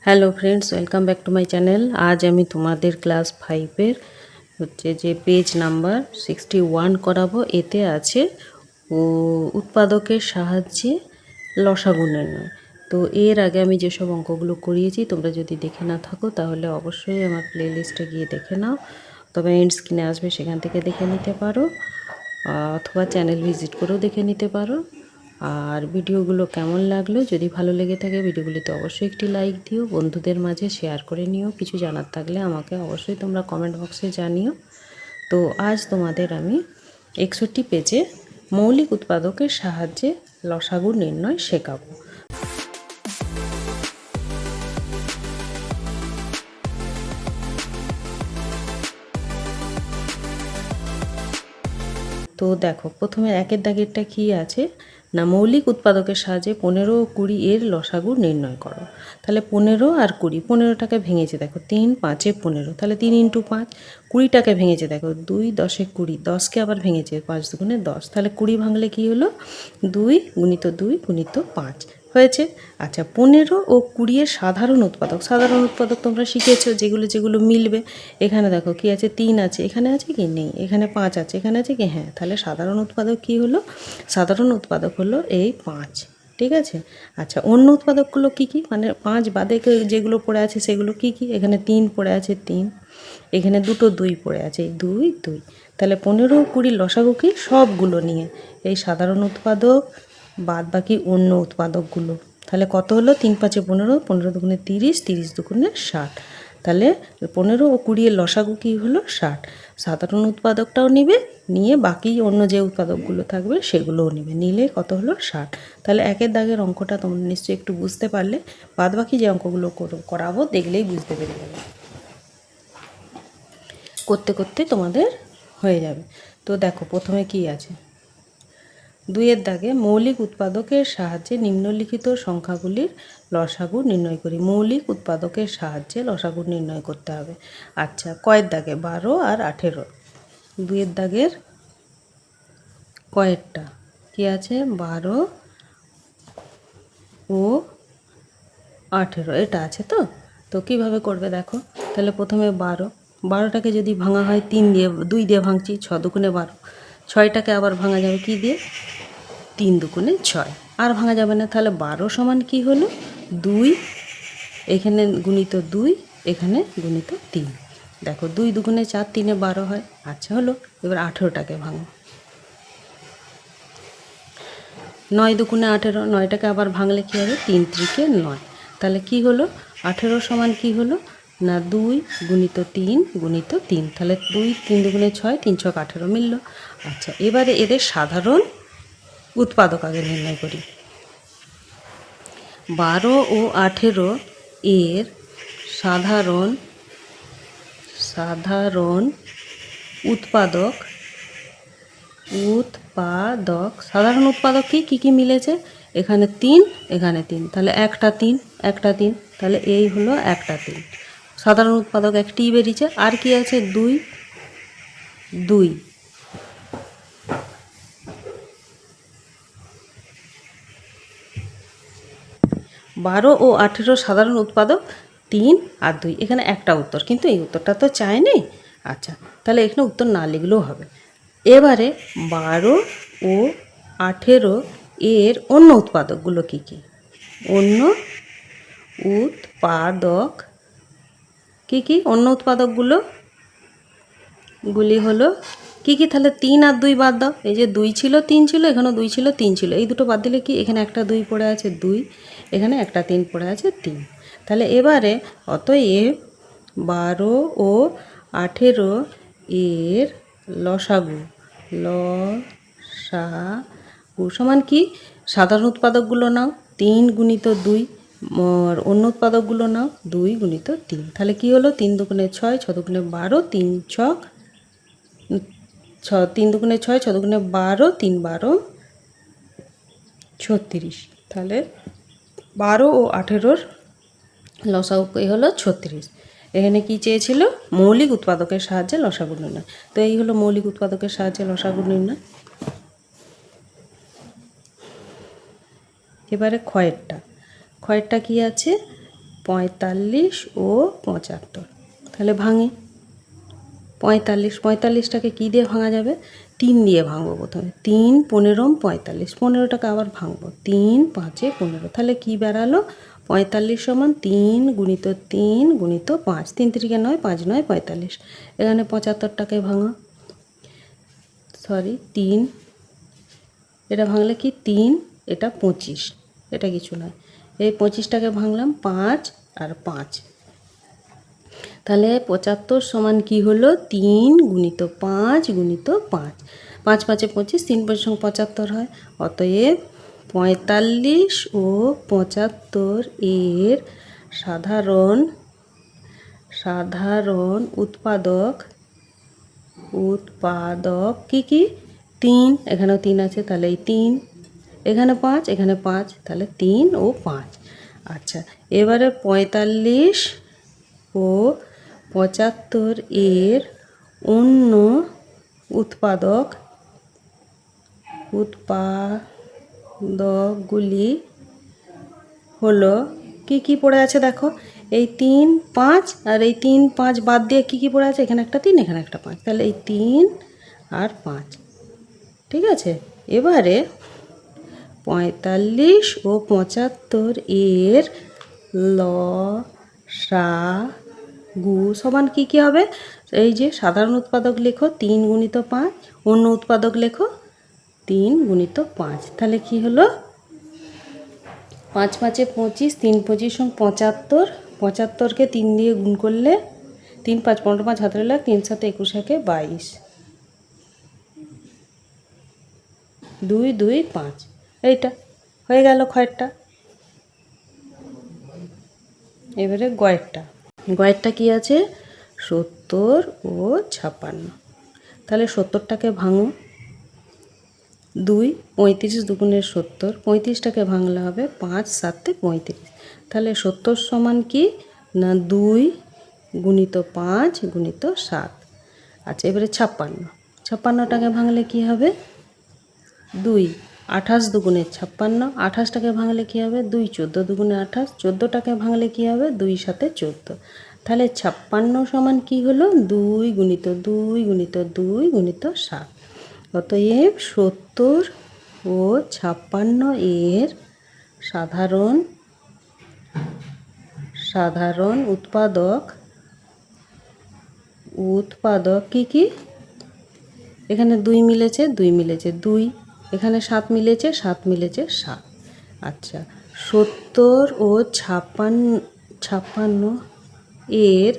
Hello friends, welcome back to my channel. আজ আমি তোমাদের ক্লাস 5-এর হচ্ছে যে পেজ নাম্বার 61 করাবো। এতে আছে উৎপাদকের সাহায্যে লসাগু নির্ণয়। তো এর আগে আমি যেসব অঙ্কগুলো করিয়েছি তোমরা যদি দেখে না থাকো তাহলে অবশ্যই আমার প্লেলিস্টে গিয়ে দেখে নাও, তবে এন্ড স্ক্রিনে আসবে, সেখান থেকে দেখে নিতে পারো, অথবা চ্যানেল ভিজিট করেও দেখে নিতে পারো। আর ভিডিওগুলো কেমন লাগলো, যদি ভালো লেগে থাকে ভিডিওগুলিতে অবশ্যই একটি লাইক দিও, বন্ধুদের মাঝে শেয়ার করে নিও। কিছু জানার থাকলে আমাকে অবশ্যই তোমরা কমেন্ট বক্সে জানিও। তো আজ তোমাদের আমি 61 পেজে মৌলিক উৎপাদকের সাহায্যে লসাগু নির্ণয় শেখাবো। তো দেখো, প্রথমে একের দাগেরটা কি আছে না, মৌলিক উৎপাদকের সাহায্যে 15 ও 20 এর লসাগু নির্ণয় করো। তাহলে 15 আর 20, 15টাকে ভেঙেছে দেখো 3 5 15, তাহলে 3 × 5। 20টাকে ভেঙেছে দেখো 2 10 20, 10কে আবার ভেঙেছে 5 2 10, তাহলে 20 ভাঙলে কি হলো 2 × 2 × 5 হয়েছে। আচ্ছা, 15 ও 20 এর সাধারণ উৎপাদক, সাধারণ উৎপাদক তোমরা শিখেছো, যেগুলো যেগুলো মিলবে। এখানে দেখো কি আছে, 3 আছে, এখানে আছে কি নেই, এখানে 5 আছে, এখানে আছে কি হ্যাঁ, তাহলে সাধারণ উৎপাদক কি হলো, সাধারণ উৎপাদক হলো এই 5। ঠিক আছে। আচ্ছা, অন্য উৎপাদকগুলো কি কি, মানে 5 বাদে যেগুলো পড়ে আছে সেগুলো কি কি, এখানে 3 পড়ে আছে 3, এখানে দুটো 2 পড়ে আছে, এই 2 2। তাহলে 15 ও 20 লসাগু কি, সবগুলো নিয়ে এই সাধারণ উৎপাদক বাদ বাকি অন্য উৎপাদকগুলো। তাহলে কত হলো, 3 5 15, 15 দুগুণে 30, 30 দুগুণে 60। তাহলে 15 ও 20 এর লসাগু কি হলো 60। সাধারণ উৎপাদকটাও নিবে, নিয়ে বাকি অন্য যে উৎপাদকগুলো থাকবে সেগুলোও নিবে, নিলে কত হলো 60। তাহলে একের দাগের অঙ্কটা তোমরা নিশ্চয়ই একটু বুঝতে পারলে, বাদ বাকি যে অঙ্কগুলো করাবো দেখলেই বুঝতে পেরে যাবে, করতে করতে তোমাদের হয়ে যাবে। তো দেখো প্রথমে কি আছে, 2-এর দাগে মৌলিক উৎপাদকের সাহায্যে নিম্নলিখিত সংখ্যাগুলির লসাগু নির্ণয় করি। মৌলিক উৎপাদকের সাহায্যে লসাগু নির্ণয় করতে হবে। আচ্ছা, কয়ের দাগে 12 আর 18, 2-এর দাগের কয়েরটা কি আছে, 12 ও 18 এটা আছে। তো তো কীভাবে করবে দেখো, তাহলে প্রথমে 12টাকে যদি ভাঙা হয় 3 দিয়ে, 2 দিয়ে ভাঙছি, 6 দুগুণে 12, 6টাকে আবার ভাঙা যাবে কি দিয়ে, 3 দুগুণে 6, আর ভাঙা যাবে না। তাহলে 12 সমান কি হলো 2, এখানে গুণিত 2, এখানে গুণিত 3। দেখো 2 দুগুণে 4, 3-এ 12 হয়। আচ্ছা হলো, এবার 18টাকে ভাঙো, 9 দুগুণে 18, 9টাকে আবার ভাঙলে কী হবে, 3 3-কে 9। তাহলে কি হলো 18 সমান কি হলো না 2 গুণিত 3 গুণিত 3, তাহলে 2 3 দুগুণে 6, 3 6 18 মিলল। আচ্ছা, এবারে এদের সাধারণ উৎপাদক আগে নির্ণয় করি। 12 ও 18 এর সাধারণ উৎপাদক সাধারণ উৎপাদক কি কি মিলেছে, এখানে 3, এখানে 3, তাহলে একটা 3 একটা 3, তাহলে এই হলো একটা 3। সাধারণ উৎপাদক একটি বেরিয়েছে। আর কি আছে, 2 2, 12 ও 18 সাধারণ উৎপাদক 3 আর 2, এখানে একটা উত্তর, কিন্তু এই উত্তরটা তো চায়নি। আচ্ছা, তাহলে এখানে উত্তর না লিখলেও হবে। এবারে 12 ও 18 এর অন্য উৎপাদকগুলো কি কি, অন্য উৎপাদক কি কি, অন্য উৎপাদকগুলো হলো কি কি, তাহলে 3 আর 2 বাদ দাও, এই যে 2 ছিল 3 ছিল, এখানেও 2 ছিল 3 ছিল, এই দুটো বাদ দিলে কি, এখানে একটা 2 পড়ে আছে 2, এখানে একটা 3 পড়ে আছে 3। তাহলে এবারে অতএব 12 ও 18 এর লসাগু সমান কি, সাধারণ উৎপাদকগুলো নাও 3 গুণিত 2, আর অন্য উৎপাদকগুলো নাও 2 গুণিত 3। তাহলে কি হলো, 3 দুগুণে 6, 6 দুগুণে 12, 3 ছক 3 দুগুণে 6, 6 দুগুণে 12, 3 12 36। তাহলে 12 ও 18-র লসাগু হলো 36। এখানে কি চেয়েছিল, মৌলিক উৎপাদকের সাহায্যে লসাগু নির্ণয়। তো এই হলো মৌলিক উৎপাদকের সাহায্যে লসাগু নির্ণয়। এবারে ক্ষয়েরটা কি আছে, 45 ও 75। তাহলে ভাঙি। 45টাকে কী দিয়ে ভাঙা যাবে? 3 দিয়ে ভাঙবো প্রথমে। 3 15 45, 15টাকে আবার ভাঙবো। 3 5 15, তাহলে কী বেরালো? 45 সমান 3 গুণিত 3 গুণিত 5, 3 3 9, 5 9 45। এখানে 75টাকে ভাঙা, 3, এটা ভাঙলে কি 3, এটা 25, এটা কিছু নয়। এই 25টাকে ভাঙলাম 5 আর 5, তাহলে 75 সমান কি হলো? 3 গুণিত 5 গুণিত 5, 5 5 25, 3 5 75 হয়। অতএব 45 ও 75 এর সাধারণ উৎপাদক কি কি? 3, এখানেও 3 আছে, তাহলে এই 3, এখানে 5, এখানে 5, তাহলে 3 ও 5। আচ্ছা, এবারে 45 ও 75 এর অন্য উৎপাদকগুলি হলো কি কি পড়ে আছে দেখো। এই 3 5 আর এই 3 5 বাদ দিয়ে কি কি পড়ে আছে? এখানে একটা 3, এখানে একটা 5, তাহলে এই 3 আর 5। ঠিক আছে, এবারে 45 ও 75 এর লসাগু সমান কি কি হবে? এই যে সাধারণ উৎপাদক লেখো 3 গুণিত 5, অন্য উৎপাদক লেখো 3 গুণিত 5, তাহলে কি হলো? 5 5 25, 3 25 75, 75কে 3 দিয়ে গুণ করলে 3 5 15 5 হাতে লাগ, 3 7 21 22, 2 2 5, এইটা হয়ে গেল ক্ষয়েরটা। এবারে গয়েরটা কি আছে? 70 ও 56। তাহলে 70টাকে ভাঙো। 2 35 দুগুণে 70, 35টাকে ভাঙলে হবে 5 7 35, তাহলে 70 সমান কি না 2 গুণিত 5 গুণিত 7। আচ্ছা, এবারে 56টাকে ভাঙলে কি হবে? 2 28 দুগুণে 56, 28টাকে ভাঙলে কী হবে? 2 14 দুগুণে 28, 14টাকে ভাঙলে কী হবে? 2 7 14, তাহলে 56 সমান কি হলো? 2 গুণিত 2 গুণিত 2 গুণিত 7। অতএব 70 ও 56 এর সাধারণ উৎপাদক কি কি? এখানে 2 মিলেছে 2 মিলেছে 2, এখানে 7 মিলেছে 7 মিলেছে 7। আচ্ছা, 70 ও 56 এর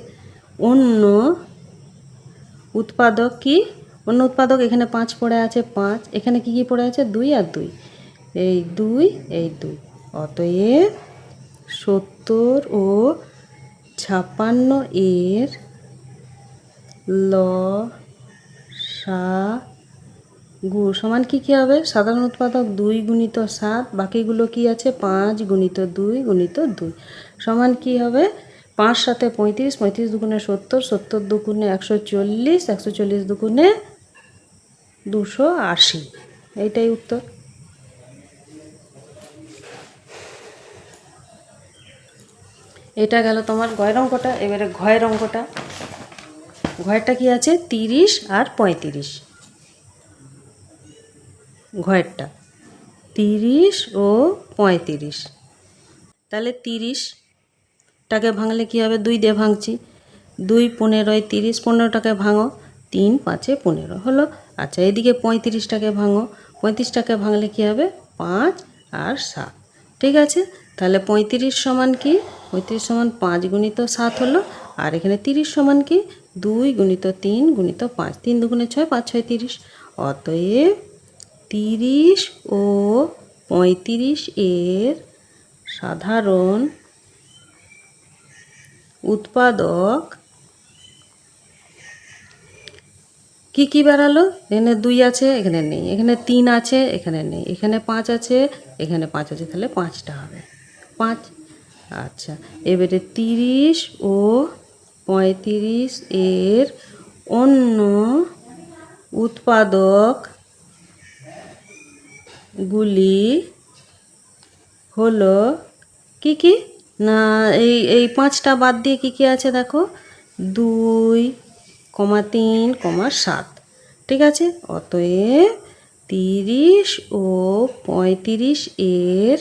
অন্য উৎপাদক কি? অন্য উৎপাদক এখানে 5 পড়ে আছে 5, এখানে কি কি পড়ে আছে? 2 আর 2, এই 2 এই 2। অতএব 70 ও 56 এর লসাগু সমান কি কি হবে? সাধারণ উৎপাদক 2 গুণিত 7, বাকিগুলো কি আছে? 5 গুণিত 2 গুণিত 2 সমান কি হবে? 5 7 35, 35 দুগুণে 70, 70 দুগুণে 140, 140 দুগুণে 280, এইটাই উত্তর। এটা গেল তোমার গয়ের অঙ্কটা। এবারে ঘয়ের অঙ্কটা। ঘয়েরটা কি আছে? 30 আর 35। ঘয়েরটা 30 ও 35, তাহলে 30টাকে ভাঙলে কি হবে? 2 দিয়ে ভাঙছি, 2 15 30, 15টাকে ভাঙো, 3 5 15 হলো। আচ্ছা, এদিকে 35টাকে ভাঙো, 35টাকে ভাঙলে কি হবে? 5 আর 7। ঠিক আছে, তাহলে 35 সমান কি? 35 সমান 5 গুণিত 7 হলো, আর এখানে 30 সমান কি? 2 গুণিত 3 গুণিত 5, 3 দুগুণে 6, 5 6 30। অতএব 30 ও 35 এর সাধারণ উৎপাদক কি কি বেরালো? এখানে 2 আছে, এখানে নেই, এখানে 3 আছে, এখানে নেই, এখানে 5 আছে, এখানে 5 আছে, তাহলে 5টা হবে 5। আচ্ছা, এবারে 30 ও 35 এর অন্য উৎপাদকগুলি হলো কি কি? না এই 5টা বাদ দিয়ে কী কী আছে দেখো, 2,3,7, ঠিক আছে। অতএব 30 ও 35 এর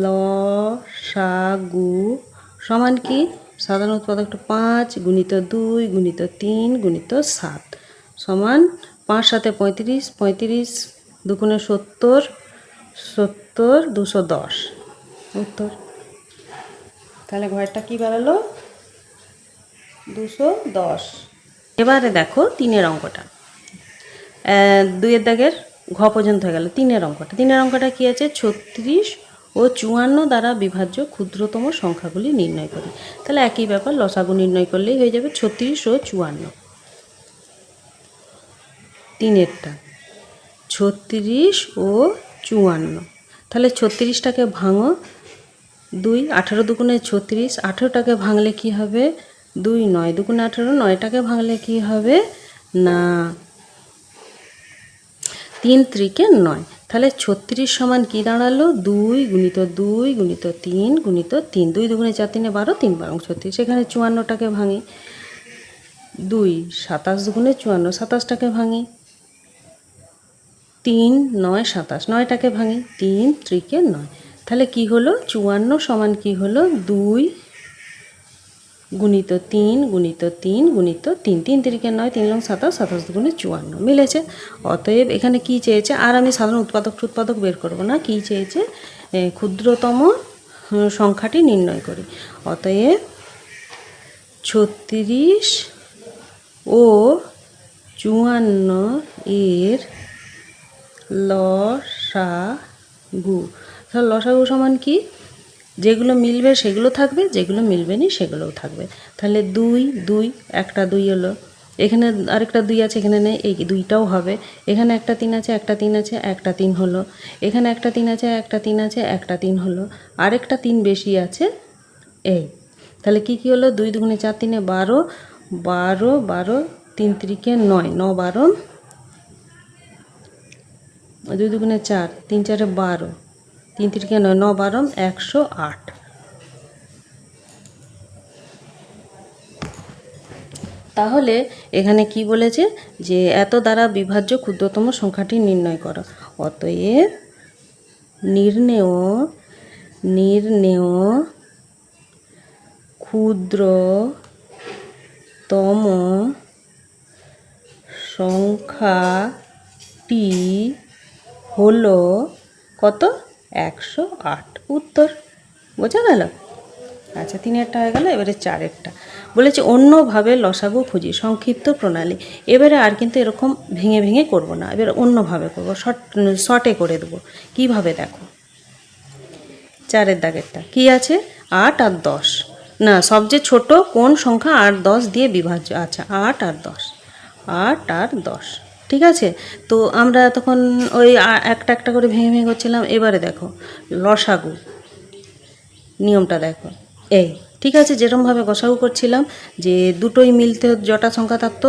লসাগু সমান কি? সাধারণ উৎপাদকটা 5 গুণিত 2 গুণিত 3 গুণিত 7 সমান 5 7 35, 35 দুগুণে 70, 70 210 উত্তর। তাহলে ঘরেরটা কী বেরালো? 210। এবারে দেখো 3-এর অঙ্কটা, 2-এর দাগের ঘ পর্যন্ত হয়ে গেল। 3-এর অঙ্কটা, 3-এর অঙ্কটা কী আছে? 36 ও 54 দ্বারা বিভাজ্য ক্ষুদ্রতম সংখ্যাগুলি নির্ণয় করি। তাহলে একই ব্যাপার, লসাগু নির্ণয় করলেই হয়ে যাবে 36 ও 54। 3-এরটা 36 ও 54, তাহলে 36টাকে ভাঙো, 2 18 দুগুণে 36, 18টাকে ভাঙলে কি হবে? 2 9 দুগুণে 18, 9টাকে ভাঙলে কি হবে? না 3 ত্রিকে 9, তাহলে 36 সমান কি দাঁড়ালো? 2 গুণিত 2 গুণিত 3 গুণিত 3, 2 দুগুণে 4 3 12, 3 12 36। সেখানে 54টাকে ভাঙি, 2 27 দুগুণে 54, 27টাকে ভাঙি, 3 9 27, 9টাকে ভাঙি, 3 ত্রিকে 9, তাহলে কি হলো? 54 সমান কি হলো? 2 গুণিত 3 গুণিত 3 গুণিত 3, 3 ত্রিকে 9, 3 লং 27, 27 দুগুণে 54 মিলেছে। অতএব এখানে কি চেয়েছে? আর আমি সাধারণ উৎপাদক বের করব না, কি চেয়েছে? ক্ষুদ্রতম সংখ্যাটি নির্ণয় করি। অতএব 36 ও 54 এর লসাগু। তাহলে লসাগু সমান কি? যেগুলো মিলবে সেগুলো থাকবে, যেগুলো মিলবে না সেগুলোও থাকবে। তাহলে 2 2, একটা 2 হলো, এখানে আরেকটা 2 আছে, এখানে নেই, এই 2টাও হবে। এখানে একটা 3 আছে, একটা 3 আছে, একটা 3 হলো। এখানে একটা 3 আছে, একটা 3 আছে, একটা 3 হলো। আরেকটা 3 বেশি আছে, এই। তাহলে কি কি হলো? 2 দুগুণে 4 3 12, 12 12, 3 ত্রিকে 9, 9 12, 2 দুগুণে 4, 3 4 12, 3 ত্রিকে 9, 9 12, 108। তাহলে এখানে কি বলেছে? যে এত দ্বারা বিভাজ্য ক্ষুদ্রতম সংখ্যাটি নির্ণয় করো। অতএব নির্ণেয় ক্ষুদ্রতম সংখ্যাটি হলো কত? 108 উত্তর। বোঝা গেল? আচ্ছা, 3-এরটা হয়ে গেল। এবারে 4-এরটা বলেছে অন্যভাবে লসাগু খুঁজি, সংক্ষিপ্ত প্রণালী। এবারে আর কিন্তু এরকম ভেঙে ভেঙে করব না, এবার অন্যভাবে করব, শর্টে করে দেবো। কিভাবে দেখো, 4-এর দাগেরটা কি আছে? 8 আর 10, না সবচেয়ে ছোট কোন সংখ্যা 8 10 দিয়ে বিভাজ্য? আচ্ছা 8 আর 10, 8 আর 10, ঠিক আছে। তো আমরা তখন ওই একটা একটা করে ভেঙে ভেঙে করছিলাম। এবারে দেখো লসাগু নিয়মটা দেখো, এই ঠিক আছে। যেরকমভাবে গসাগু করছিলাম, যে দুটোই মিলতে জটা সংখ্যা থাকতো,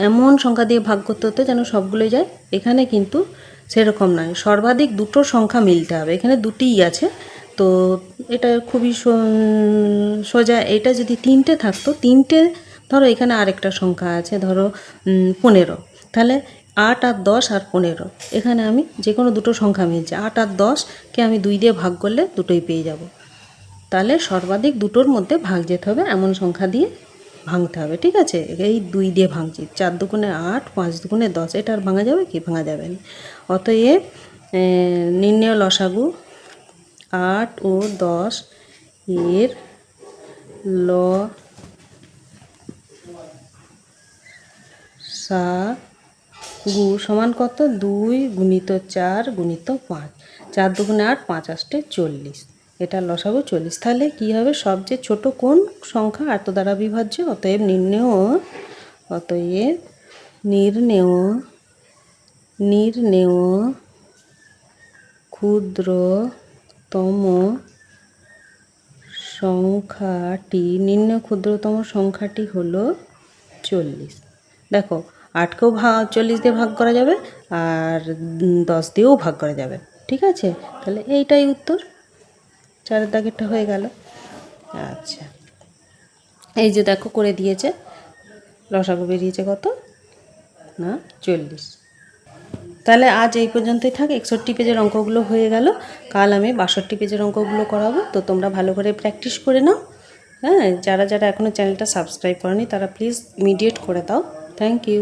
এমন সংখ্যা দিয়ে ভাগ করতে হতো যেন সবগুলোই যায়। এখানে কিন্তু সেরকম নয়, সর্বাধিক দুটো সংখ্যা মিলতে হবে। এখানে দুটিই আছে, তো এটা খুবই সোজা। এটা যদি 3টে থাকতো, 3টে, ধরো এখানে আরেকটা সংখ্যা আছে, ধরো 15, তাহলে 8 আর 10 আর 15, এখানে আমি যে কোনো দুটো সংখ্যা মিলছে, 8 আর 10কে আমি 2 দিয়ে ভাগ করলে দুটোই পেয়ে যাব। তাহলে সর্বাধিক দুটোর মধ্যে ভাগ যেতে হবে, এমন সংখ্যা দিয়ে ভাঙতে হবে, ঠিক আছে। এই 2 দিয়ে ভাঙছি, 4 দুগুণে 8, 5 দুগুণে 10, এটা আর ভাঙা যাবে কি? ভাঙা যাবে না। অতএব নির্ণেয় লসাগু 8 ও 10 এর লসাগু সমান কত? 2 গুণিত 4 গুণিত 5, 4 দুগুণে 8, 5 8 40, এটা লসাগু 40। তাহলে কী হবে? সবচেয়ে ছোট কোন সংখ্যা এত দ্বারা বিভাজ্য? অতএব নির্ণেয় ক্ষুদ্রতম সংখ্যাটি হলো 40। দেখো 8কেও 40 দিয়ে ভাগ করা যাবে, আর 10 দিয়েও ভাগ করা যাবে, ঠিক আছে। তাহলে এইটাই উত্তর। 4-এর দাগেরটা হয়ে গেল। আচ্ছা, এই যে দেখো করে দিয়েছে, লসাগু বেরিয়েছে কত না 40। তাহলে আজ এই পর্যন্তই থাক। 61 পেজের অঙ্কগুলো হয়ে গেল। কাল আমি 62 পেজের অঙ্কগুলো করাবো। তো তোমরা ভালো করে প্র্যাকটিস করে নাও। হ্যাঁ, যারা যারা এখনও চ্যানেলটা সাবস্ক্রাইব করনি তারা প্লিজ ইমিডিয়েট করে দাও। Thank you.